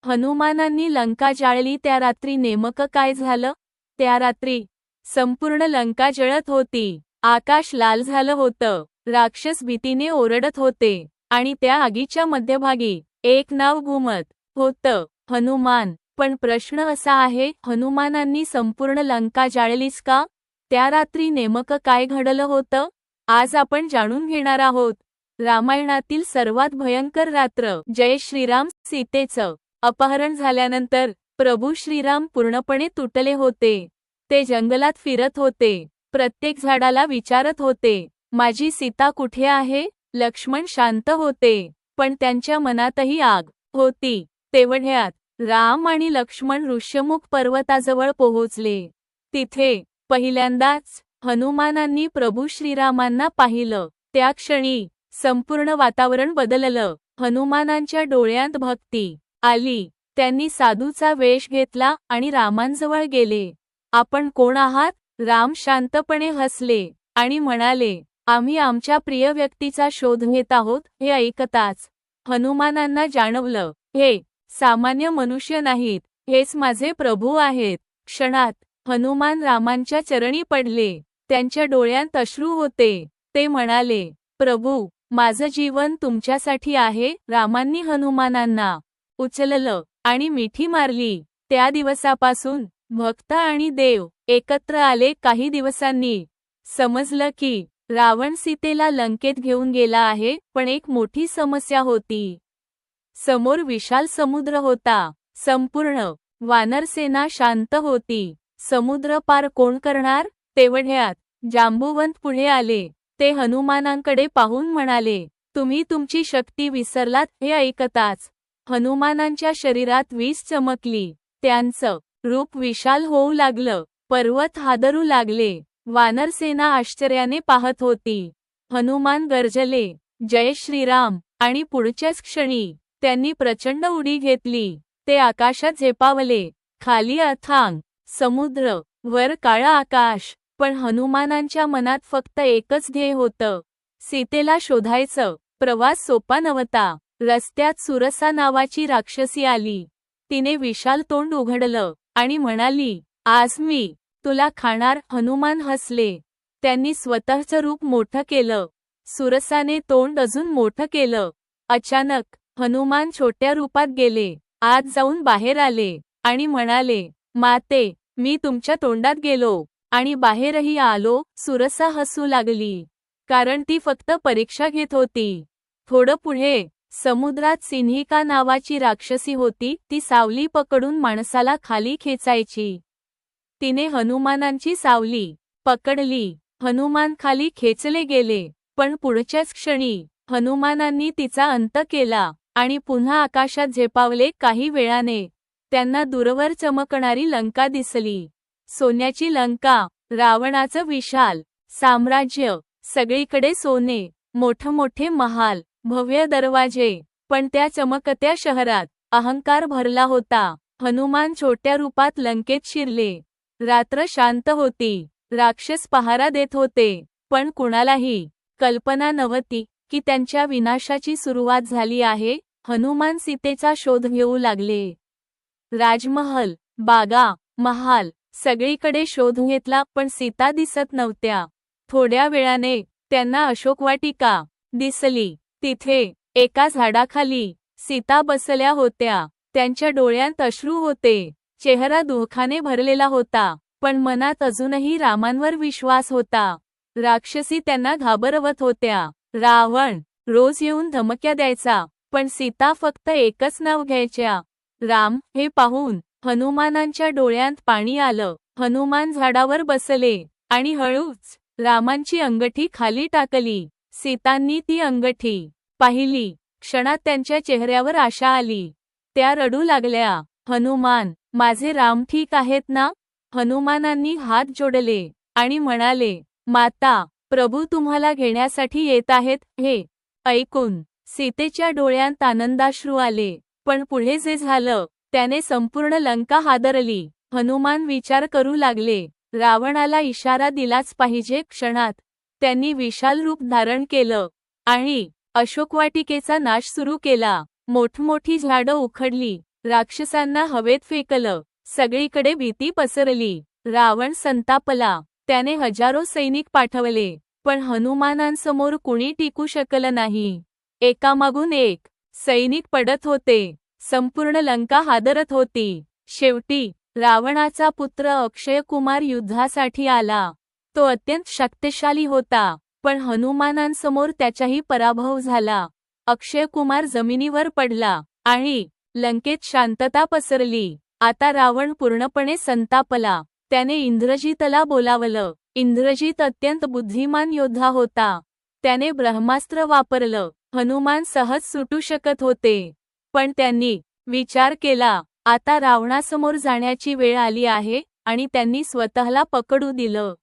हनुमानांनी लंका जाळली त्या रात्री नेमकं काय झालं? त्या रात्री संपूर्ण लंका जळत होती. आकाश लाल झालं होतं. राक्षस भीतीने ओरडत होते आणि त्या आगीच्या मध्यभागी एक नाव घुमत होतं, हनुमान. पण प्रश्न असा आहे, हनुमानांनी संपूर्ण लंका जाळलीच का? त्या रात्री नेमकं काय घडलं होतं? आज आपण जाणून घेणार आहोत. रामायणातील सर्वात भयंकर रात्र. जय श्रीराम. सीतेचं अपहरण झाल्यानंतर प्रभू श्रीराम पूर्णपणे तुटले होते. ते जंगलात फिरत होते. प्रत्येक झाडाला विचारत होते, माझी सीता कुठे आहे? लक्ष्मण शांत होते, पण त्यांच्या मनातही आग होती. तेवढ्यात राम आणि लक्ष्मण ऋष्यमुख पर्वताजवळ पोहोचले. तिथे पहिल्यांदाच हनुमानांनी प्रभू श्रीरामांना पाहिलं. त्या क्षणी संपूर्ण वातावरण बदललं. हनुमानांच्या डोळ्यांत भक्ती आली. त्यांनी साधूचा वेश घेतला आणि रामांजवळ गेले. आपण कोण आहात? राम शांतपणे हसले आणि म्हणाले, आम्ही आमच्या प्रिय व्यक्तीचा शोध घेत आहोत. हे ऐकताच हनुमानांना जाणवलं, हे सामान्य मनुष्य नाहीत, हेच माझे प्रभू आहेत. क्षणात हनुमान रामांच्या चरणी पडले. त्यांच्या डोळ्यांत अश्रू होते. ते म्हणाले, प्रभू, माझं जीवन तुमच्यासाठी आहे. रामांनी हनुमानांना उचललं आणि मिठी मारली. त्या दिवसापासून भक्त आणि देव एकत्र आले. काही दिवसांनी समजलं की रावण सीतेला लंकेत घेऊन गेला आहे, पण एक मोठी समस्या होती. समोर विशाल समुद्र होता. संपूर्ण वानरसेना शांत होती. समुद्र पार कोण करणार? तेवढ्यात जांबुवंत पुढे आले. ते हनुमानांकडे पाहून म्हणाले, तुम्ही तुमची शक्ती विसरलात. हे ऐकताच हनुमानांच्या शरीरात वीज चमकली. त्यांचं रूप विशाल होऊ लागलं. पर्वत हादरू लागले. वानरसेना आश्चर्याने पाहत होती. हनुमान गर्जले, जय श्रीराम. आणि पुढच्याच क्षणी त्यांनी प्रचंड उडी घेतली. ते आकाशात झेपावले. खाली अथांग समुद्र, वर काळं आकाश. पण हनुमानांच्या मनात फक्त एकच ध्येय होतं, सीतेला शोधायचं. प्रवास सोपा नव्हता. रस्त्यात सुरसा नावाची राक्षसी आली. तिने विशाल तोंड उघडलं आणि म्हणाली, आज मी तुला खाणार. हनुमान हसले. त्यांनी स्वतःचं रूप मोठं केलं. सुरसाने तोंड अजून मोठं केलं. अचानक हनुमान छोट्या रूपात गेले. आत जाऊन बाहेर आले आणि म्हणाले, माते, मी तुमच्या तोंडात गेलो आणि बाहेरही आलो. सुरसा हसू लागली, कारण ती फक्त परीक्षा घेत होती. थोडं पुढे समुद्रात सिंहिका नावाची राक्षसी होती. ती सावली पकडून माणसाला खाली खेचायची. तिने हनुमानांची सावली पकडली. हनुमान खाली खेचले गेले, पण पुढच्याच क्षणी हनुमानांनी तिचा अंत केला आणि पुन्हा आकाशात झेपावले. काही वेळाने त्यांना दूरवर चमकणारी लंका दिसली. सोन्याची लंका. रावणाचं विशाल साम्राज्य. सगळीकडे सोने, मोठमोठे महाल, भव्य दरवाजे. पण त्या चमकत्या शहरात अहंकार भरला होता. हनुमान छोट्या रूपात लंकेत शिरले. रात्र शांत होती. राक्षस पहारा देत होते, पण कुणालाही कल्पना नव्हती की त्यांच्या विनाशाची सुरुवात झाली आहे. हनुमान सीतेचा शोध घेऊ लागले. राजमहल, बागा, महाल, सगळीकडे शोध घेतला, पण सीता दिसत नव्हत्या. थोड्या वेळाने त्यांना अशोकवाटिका दिसली. तिथे एका झाडाखाली सीता बसल्या होत्या. त्यांच्या डोळ्यांत अश्रू होते. चेहरा दुःखाने भरलेला होता, पण मनात अजूनही रामांवर विश्वास होता. राक्षसी त्यांना घाबरवत होत्या. रावण रोज येऊन धमक्या द्यायचा, पण सीता फक्त एकच नाव घ्यायच्या, राम. हे पाहून हनुमानांच्या डोळ्यांत पाणी आलं. हनुमान झाडावर बसले आणि हळूच रामांची अंगठी खाली टाकली. सीतांनी ती अंगठी पाहिली. क्षणात त्यांच्या चेहऱ्यावर आशा आली. त्या रडू लागल्या, हनुमान, माझे राम ठीक आहेत ना? हनुमानांनी हात जोडले आणि म्हणाले, माता, प्रभू तुम्हाला घेण्यासाठी येत आहेत. हे ऐकून सीतेच्या डोळ्यांत आनंदाश्रू आले. पण पुढे जे झालं त्याने संपूर्ण लंका हादरली. हनुमान विचार करू लागले, रावणाला इशारा दिलाच पाहिजे. क्षणात त्यांनी विशाल रूप धारण केलं आणि अशोकवाटिकेचा नाश सुरू केला. मोठमोठी झाडं उखडली. राक्षसांना हवेत फेकलं. सगळीकडे भीती पसरली. रावण संतापला. त्याने हजारो सैनिक पाठवले, पण हनुमानांसमोर कुणी टिकू शकलं नाही. एकामागून एक सैनिक पडत होते. संपूर्ण लंका हादरत होती. शेवटी रावणाचा पुत्र अक्षय कुमार युद्धासाठी आला. तो अत्यंत शक्तिशाली होता, पण हनुमानांसमोर त्याचाही पराभव झाला. अक्षय कुमार जमिनीवर पडला आणि लंकेत शांतता पसरली. आता रावण पूर्णपणे संतापला. त्याने इंद्रजितला बोलावलं. इंद्रजित अत्यंत बुद्धिमान योद्धा होता. त्याने ब्रह्मास्त्र वापरलं. हनुमान सहज सुटू शकत होते, पण त्यांनी विचार केला, आता रावणासमोर जाण्याची वेळ आली आहे, आणि त्यांनी स्वतःला पकडू दिलं.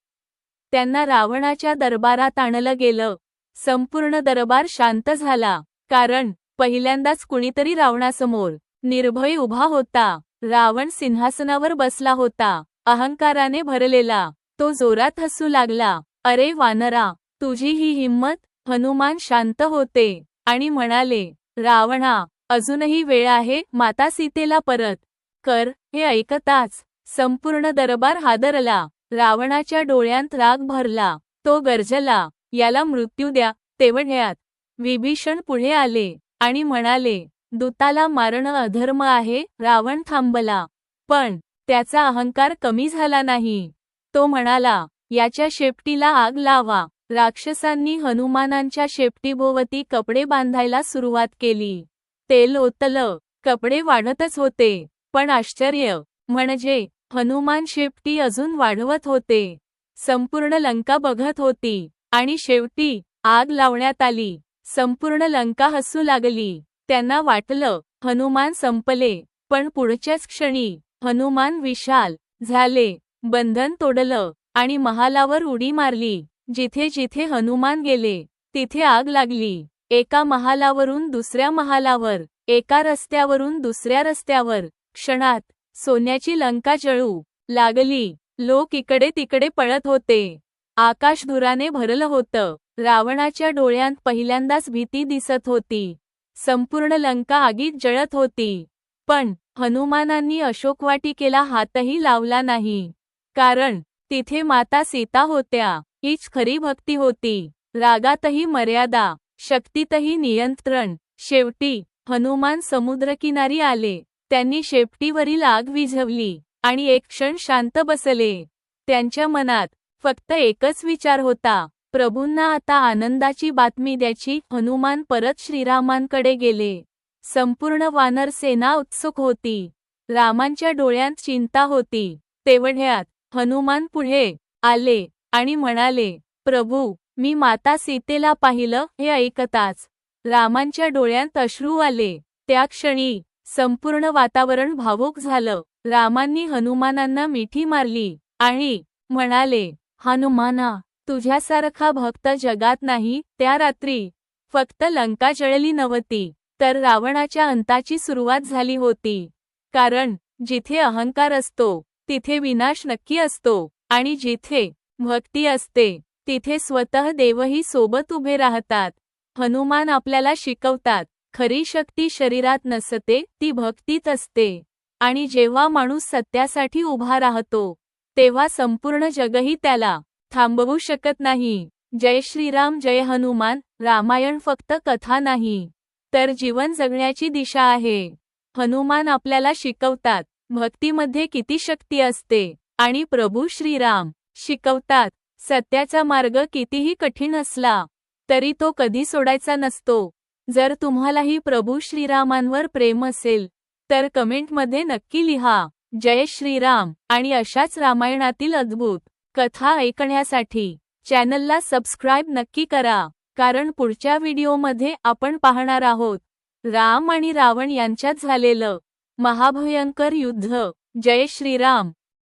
त्यांना रावणाच्या दरबारात आणलं गेलं. संपूर्ण दरबार शांत झाला, कारण पहिल्यांदाच कुणीतरी रावणासमोर निर्भय उभा होता. रावण सिंहासनावर बसला होता, अहंकाराने भरलेला. तो जोरात हसू लागला. अरे वानरा, तुझी ही हिम्मत? हनुमान शांत होते आणि म्हणाले, रावणा, अजूनही वेळ आहे. माता सीतेला परत कर. हे ऐकताच संपूर्ण दरबार हादरला. रावणाच्या डोळ्यांत राग भरला. तो गर्जला, याला मृत्यू द्या. तेवढ्यात विभीषण पुढे आले आणि म्हणाले, दूताला मारणं अधर्म आहे. रावण थांबला, पण त्याचा अहंकार कमी झाला नाही. तो म्हणाला, याच्या शेपटीला आग लावा. राक्षसांनी हनुमानांच्या शेपटीभोवती कपडे बांधायला सुरुवात केली. तेल ओतलं. कपडे वाढतच होते, पण आश्चर्य म्हणजे हनुमान शेपटी अजून वाढवत होते. संपूर्ण लंका बघत होती आणि शेवटी आग लावण्यात आली. संपूर्ण लंका हसू लागली. त्यांना वाटलं हनुमान संपले, पण पुढच्याच क्षणी हनुमान विशाल झाले. बंधन तोडलं आणि महालावर उडी मारली. जिथे जिथे हनुमान गेले तिथे आग लागली. एका महालावरून दुसऱ्या महालावर, एका रस्त्यावरून दुसऱ्या रस्त्यावर क्षणात सोन्याची लंका जळू लागली. लोक इकडे तिकडे पळत होते. आकाश धुराने भरलं होतं. रावणाच्या डोळ्यांत पहिल्यांदाच भीती दिसत होती. संपूर्ण लंका आगीत जळत होती, पण हनुमानांनी अशोकवाटिकेला हातही लावला नाही, कारण तिथे माता सीता होत्या. हीच खरी भक्ती होती. रागातही मर्यादा, शक्तीतही नियंत्रण. शेवटी हनुमान समुद्रकिनारी आले. त्यांनी शेपटीवरील आग विझवली आणि एक क्षण शांत बसले. त्यांच्या मनात फक्त एकच विचार होता, प्रभूंना आता आनंदाची बातमी द्यायची. हनुमान परत श्रीरामांकडे गेले. संपूर्ण वानर सेना उत्सुक होती. रामांच्या डोळ्यांत चिंता होती. तेवढ्यात हनुमान पुढे आले आणि म्हणाले, प्रभू, मी माता सीतेला पाहिलं. हे ऐकताच रामांच्या डोळ्यांत अश्रू आले. त्या क्षणी संपूर्ण वातावरण भावुक झालं. रामांनी हनुमानांना मिठी मारली आणि म्हणाले, हनुमाना, तुझ्यासारखा भक्त जगात नाही. त्या रात्री फक्त लंका जळली नव्हती, तर रावणाच्या अंताची सुरुवात झाली होती. कारण जिथे अहंकार असतो तिथे विनाश नक्की असतो, आणि जिथे भक्ती असते तिथे स्वतः देवही सोबत उभे राहतात. हनुमान आपल्याला शिकवतात, खरी शक्ती शरीरात नसते, ती भक्तीत असते. आणि जेव्हा माणूस सत्यासाठी उभा राहतो, तेव्हा संपूर्ण जगही त्याला थांबवू शकत नाही. जय श्रीराम, जय हनुमान. रामायण फक्त कथा नाही, तर जीवन जगण्याची दिशा आहे. हनुमान आपल्याला शिकवतात भक्तीमध्ये किती शक्ती असते, आणि प्रभू श्रीराम शिकवतात सत्याचा मार्ग कितीही कठीण असला तरी तो कधी सोडायचा नसतो. जर तुम्हालाही प्रभू श्रीरामांवर प्रेम असेल तर कमेंटमध्ये नक्की लिहा जय श्रीराम. आणि अशाच रामायणातील अद्भुत कथा ऐकण्यासाठी चॅनलला सबस्क्राईब नक्की करा, कारण पुढच्या व्हिडिओमध्ये आपण पाहणार आहोत राम आणि रावण यांच्यात झालेलं महाभयंकर युद्ध. जय श्रीराम.